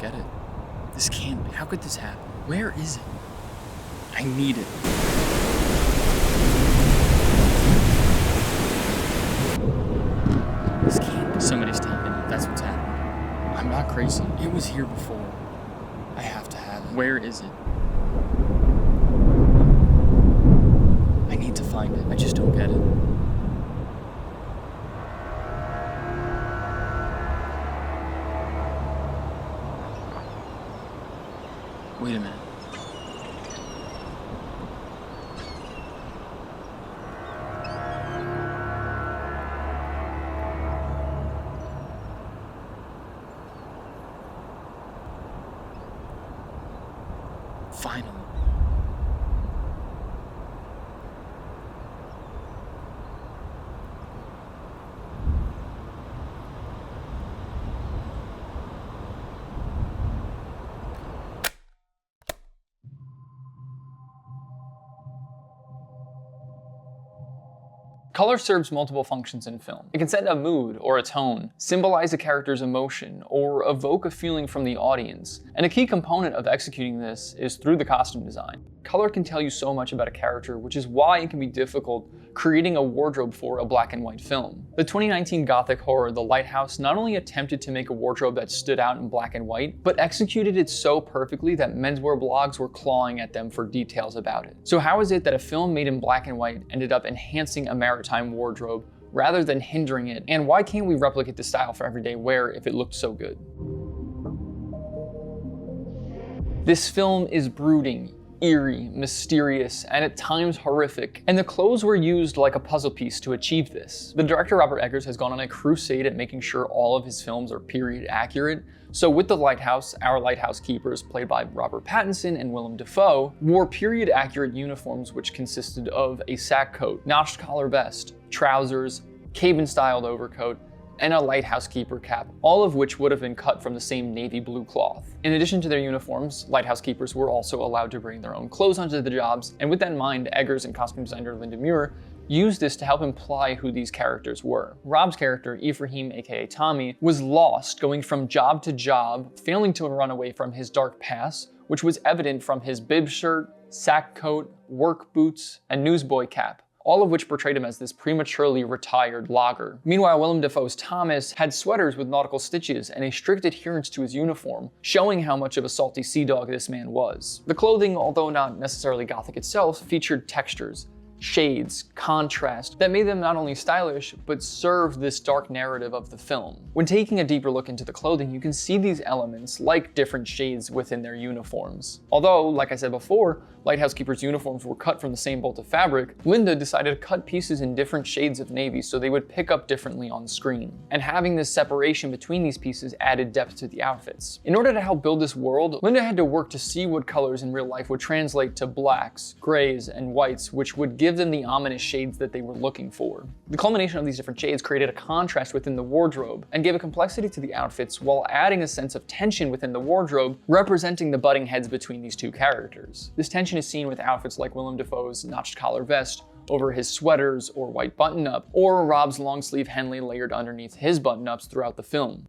get it. This can't be. How could this happen? Where is it? I need it. This can't be. Somebody's taken it. That's what's happening. I'm not crazy. It was here before. I have to have it. Where is it? I need to find it. I just don't get it. Wait a minute. Finally. Color serves multiple functions in film. It can set a mood or a tone, symbolize a character's emotion, or evoke a feeling from the audience. And a key component of executing this is through the costume design. Color can tell you so much about a character, which is why it can be difficult creating a wardrobe for a black and white film. The 2019 gothic horror The Lighthouse not only attempted to make a wardrobe that stood out in black and white, but executed it so perfectly that menswear blogs were clawing at them for details about it. So how is it that a film made in black and white ended up enhancing a maritime wardrobe rather than hindering it? And why can't we replicate this style for everyday wear if it looked so good? This film is brooding, eerie, mysterious, and at times horrific, and the clothes were used like a puzzle piece to achieve this. The director Robert Eggers has gone on a crusade at making sure all of his films are period accurate. So with The Lighthouse, our lighthouse keepers, played by Robert Pattinson and Willem Dafoe, wore period accurate uniforms which consisted of a sack coat, notched collar vest, trousers, cabin-styled overcoat, and a lighthouse keeper cap, all of which would have been cut from the same navy blue cloth. In addition to their uniforms, lighthouse keepers were also allowed to bring their own clothes onto the jobs, and with that in mind, Eggers and costume designer Linda Muir used this to help imply who these characters were. Rob's character, Ephraim aka Tommy, was lost, going from job to job, failing to run away from his dark past, which was evident from his bib shirt, sack coat, work boots, and newsboy cap, all of which portrayed him as this prematurely retired logger. Meanwhile, Willem Dafoe's Thomas had sweaters with nautical stitches and a strict adherence to his uniform, showing how much of a salty sea dog this man was. The clothing, although not necessarily gothic itself, featured textures, shades, contrast that made them not only stylish, but served this dark narrative of the film. When taking a deeper look into the clothing, you can see these elements like different shades within their uniforms. Although, like I said before, Lighthouse Keepers' uniforms were cut from the same bolt of fabric, Linda decided to cut pieces in different shades of navy so they would pick up differently on screen. And having this separation between these pieces added depth to the outfits. In order to help build this world, Linda had to work to see what colors in real life would translate to blacks, grays, and whites, which would give them the ominous shades that they were looking for. The culmination of these different shades created a contrast within the wardrobe and gave a complexity to the outfits while adding a sense of tension within the wardrobe, representing the butting heads between these two characters. This tension is seen with outfits like Willem Dafoe's notched collar vest over his sweaters or white button-up, or Rob's long sleeve Henley layered underneath his button-ups throughout the film.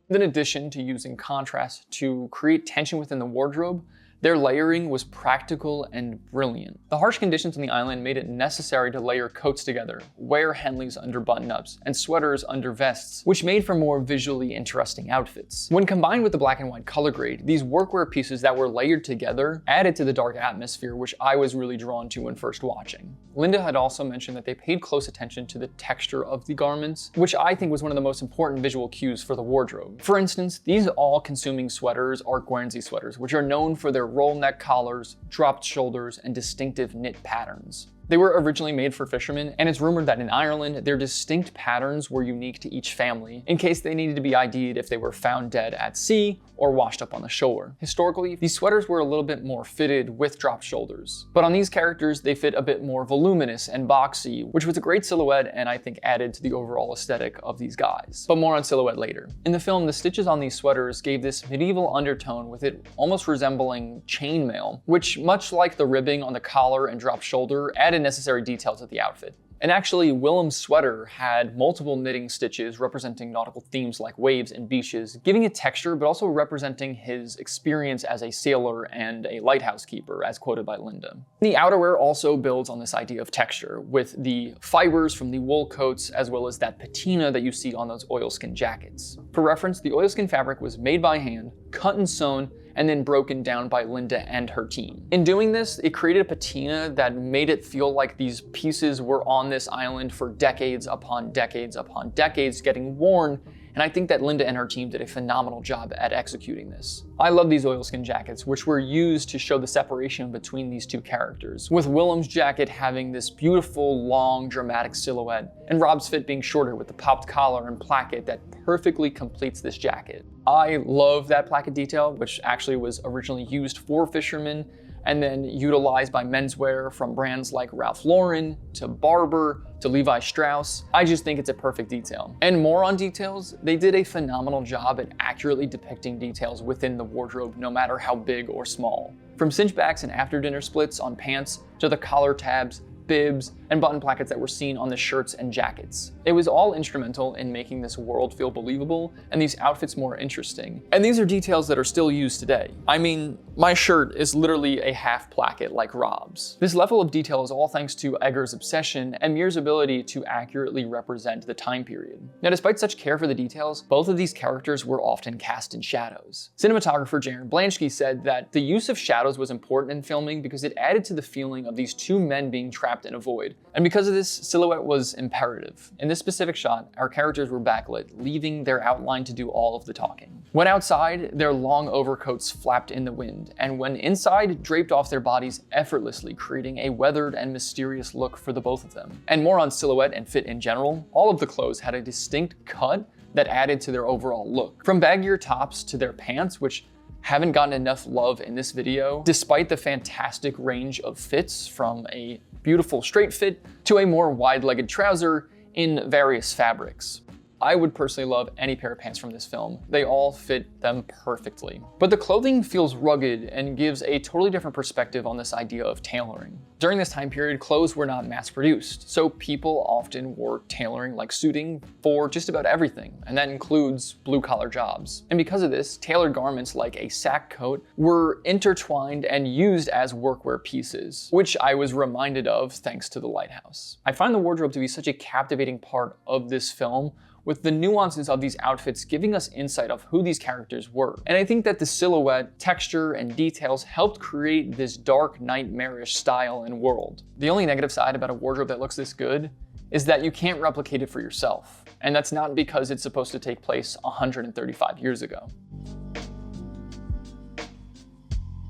In addition to using contrast to create tension within the wardrobe, their layering was practical and brilliant. The harsh conditions on the island made it necessary to layer coats together, wear Henleys under button-ups, and sweaters under vests, which made for more visually interesting outfits. When combined with the black and white color grade, these workwear pieces that were layered together added to the dark atmosphere, which I was really drawn to when first watching. Linda had also mentioned that they paid close attention to the texture of the garments, which I think was one of the most important visual cues for the wardrobe. For instance, these all-consuming sweaters are Guernsey sweaters, which are known for their roll neck collars, dropped shoulders, and distinctive knit patterns. They were originally made for fishermen, and it's rumored that in Ireland, their distinct patterns were unique to each family, in case they needed to be ID'd if they were found dead at sea or washed up on the shore. Historically, these sweaters were a little bit more fitted with dropped shoulders, but on these characters, they fit a bit more voluminous and boxy, which was a great silhouette and I think added to the overall aesthetic of these guys. But more on silhouette later. In the film, the stitches on these sweaters gave this medieval undertone with it almost resembling chainmail, which, much like the ribbing on the collar and dropped shoulder, added necessary detail to the outfit. And actually, Willem's sweater had multiple knitting stitches representing nautical themes like waves and beaches, giving it texture, but also representing his experience as a sailor and a lighthouse keeper, as quoted by Linda. The outerwear also builds on this idea of texture, with the fibers from the wool coats, as well as that patina that you see on those oilskin jackets. For reference, the oilskin fabric was made by hand, cut and sewn, and then broken down by Linda and her team. In doing this, it created a patina that made it feel like these pieces were on this island for decades upon decades upon decades, getting worn, and I think that Linda and her team did a phenomenal job at executing this. I love these oilskin jackets, which were used to show the separation between these two characters, with Willem's jacket having this beautiful, long, dramatic silhouette, and Rob's fit being shorter with the popped collar and placket that perfectly completes this jacket. I love that placket detail, which actually was originally used for fishermen and then utilized by menswear from brands like Ralph Lauren to Barber to Levi Strauss. I just think it's a perfect detail. And more on details, they did a phenomenal job at accurately depicting details within the wardrobe, no matter how big or small. From cinchbacks and after dinner splits on pants to the collar tabs, bibs, and button plackets that were seen on the shirts and jackets. It was all instrumental in making this world feel believable and these outfits more interesting. And these are details that are still used today. I mean, my shirt is literally a half placket like Rob's. This level of detail is all thanks to Eggers' obsession and Muir's ability to accurately represent the time period. Now, despite such care for the details, both of these characters were often cast in shadows. Cinematographer Jaron Blanchke said that the use of shadows was important in filming because it added to the feeling of these two men being trapped in a void. And because of this, silhouette was imperative. In this specific shot, our characters were backlit, leaving their outline to do all of the talking. When outside, their long overcoats flapped in the wind, and when inside, draped off their bodies effortlessly, creating a weathered and mysterious look for the both of them. And more on silhouette and fit in general, all of the clothes had a distinct cut that added to their overall look. From baggier tops to their pants, which haven't gotten enough love in this video, despite the fantastic range of fits from a beautiful straight fit to a more wide-legged trouser in various fabrics. I would personally love any pair of pants from this film. They all fit them perfectly. But the clothing feels rugged and gives a totally different perspective on this idea of tailoring. During this time period, clothes were not mass-produced, so people often wore tailoring like suiting for just about everything, and that includes blue-collar jobs. And because of this, tailored garments like a sack coat were intertwined and used as workwear pieces, which I was reminded of thanks to the Lighthouse. I find the wardrobe to be such a captivating part of this film, with the nuances of these outfits giving us insight of who these characters were. And I think that the silhouette, texture, and details helped create this dark, nightmarish style and world. The only negative side about a wardrobe that looks this good is that you can't replicate it for yourself. And that's not because it's supposed to take place 135 years ago.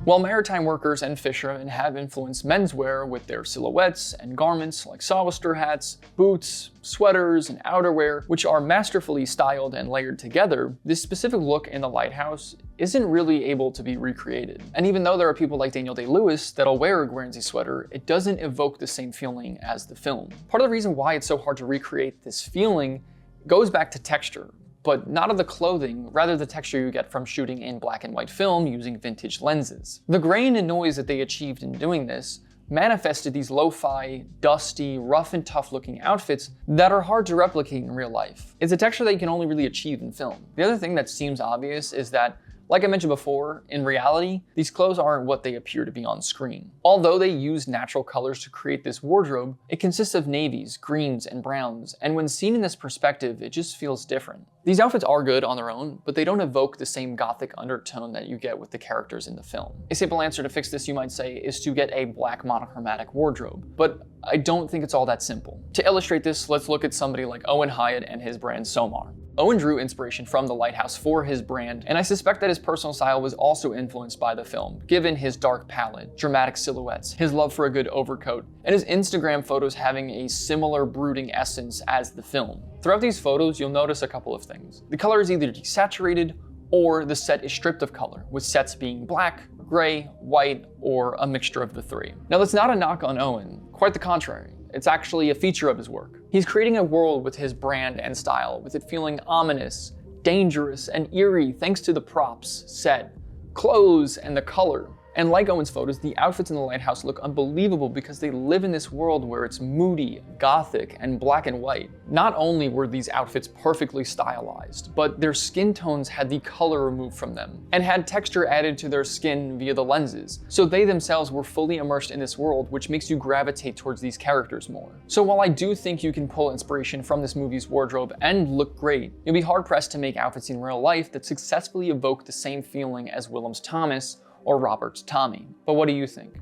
While maritime workers and fishermen have influenced menswear with their silhouettes and garments like sou'wester hats, boots, sweaters, and outerwear, which are masterfully styled and layered together, this specific look in the Lighthouse isn't really able to be recreated. And even though there are people like Daniel Day-Lewis that'll wear a Guernsey sweater, it doesn't evoke the same feeling as the film. Part of the reason why it's so hard to recreate this feeling goes back to texture, but not of the clothing, rather the texture you get from shooting in black and white film using vintage lenses. The grain and noise that they achieved in doing this manifested these lo-fi, dusty, rough and tough looking outfits that are hard to replicate in real life. It's a texture that you can only really achieve in film. The other thing that seems obvious is that, like I mentioned before, in reality, these clothes aren't what they appear to be on screen. Although they use natural colors to create this wardrobe, it consists of navies, greens, and browns, and when seen in this perspective, it just feels different. These outfits are good on their own, but they don't evoke the same gothic undertone that you get with the characters in the film. A simple answer to fix this, you might say, is to get a black monochromatic wardrobe, but I don't think it's all that simple. To illustrate this, let's look at somebody like Owen Hyatt and his brand Somar. Owen drew inspiration from the Lighthouse for his brand, and I suspect that his personal style was also influenced by the film, given his dark palette, dramatic silhouettes, his love for a good overcoat, and his Instagram photos having a similar brooding essence as the film. Throughout these photos, you'll notice a couple of things. The color is either desaturated or the set is stripped of color, with sets being black, gray, white, or a mixture of the three. Now, that's not a knock on Owen, quite the contrary. It's actually a feature of his work. He's creating a world with his brand and style, with it feeling ominous, dangerous, and eerie thanks to the props, set, clothes, and the color. And like Owen's photos, the outfits in the lighthouse look unbelievable because they live in this world where it's moody, gothic, and black and white. Not only were these outfits perfectly stylized, but their skin tones had the color removed from them, and had texture added to their skin via the lenses, so they themselves were fully immersed in this world, which makes you gravitate towards these characters more. So while I do think you can pull inspiration from this movie's wardrobe and look great, you'll be hard-pressed to make outfits in real life that successfully evoke the same feeling as Willem's Thomas or Robert's Tommy. But what do you think?